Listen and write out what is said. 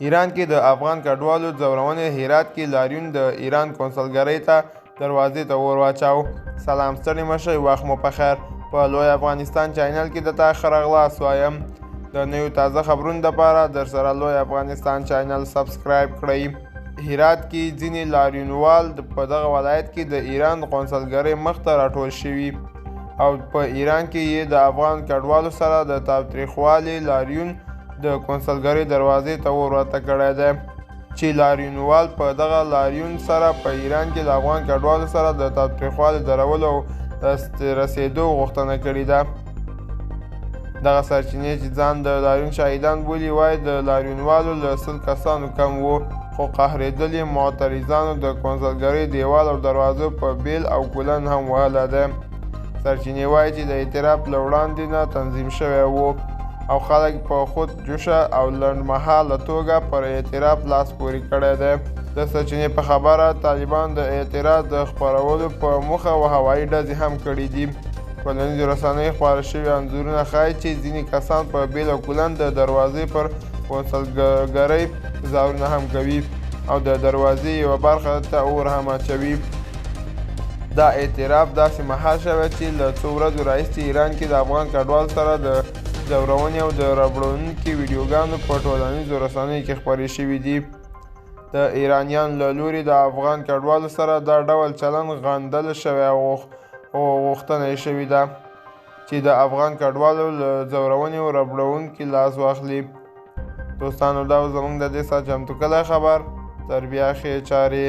ایران کې د افغان کډوالو ځورونې هرات کې لاریون د ایران کونسلګرۍ ته دروازې ته اور واچاو. سلام ستړي مه شئ، وخت مو په خیر. په لوی افغانستان چینل کې د تا ښه راغلاست وایم. د نویو تازه خبرونو دپاره درسره لوی افغانستان چینل سبسکرایب کړئ. هرات کې ځینې لاریونوال په دغه ولایت کې د ایران قونسلګرۍ مخ ته راټول شوي او په ایران کې یې د افغان کډوالو سره د تاوتریخوالي لاریون د قونسلګرۍ دروازې ته اور ورته کړی دی چې لاریونوال په دغه لاریون سره په ایران کې د افغان کډوالو سره د تاوتریخوالي درولو او رسېدو غوښتنه کړې ده. دغه سرچینې چې ځان د لاریون شاهدان بولي وایي د لاریونوالو له 100 کسانو کم وو، خو قهرېدلي معترضانو د قونسلګرۍ دیوال او دروازو په بیل او کولن هم وهلی دی. سرچینې وایي چې د اعتراف له وړاندې نه تنظیم شوی و او خلک په خود جوشه او لنډمهاله توګه پر اعتراف لاس پورې کړی دی. د سرچینې په خبره طالبان د اعتراض د خپرولو په موخه هوایي ډزې هم کړي دي. په ټولنیزو رسنیو خپاره شوي انځورونه ښایي چې ځینې کسان په بیل او کولن د دروازې پر قونسلګرۍ ځورونه هم کوي او د دروازې یوه برخه ته اور هم اچوي. دا اعتراف داسې مهال شوی چې له څو ورځو راهیسې ایران کې د افغان کډوال سره د ځورونې او د ربړونکي ویډیوګانو په ټولنیزو رسنیو کې خپرې شوي دي. د ایرانیانو له لوري د افغان کډوالو سره دا ډول چلند غندل شوی او غوښتنه یې شوې ده چې د افغان کډوالو له ځورونې او ربړونکي لاس واخلي. دوستانو دا زموږ د دې ساعت چمتو کلی خبر. تر بیا ښې چارې.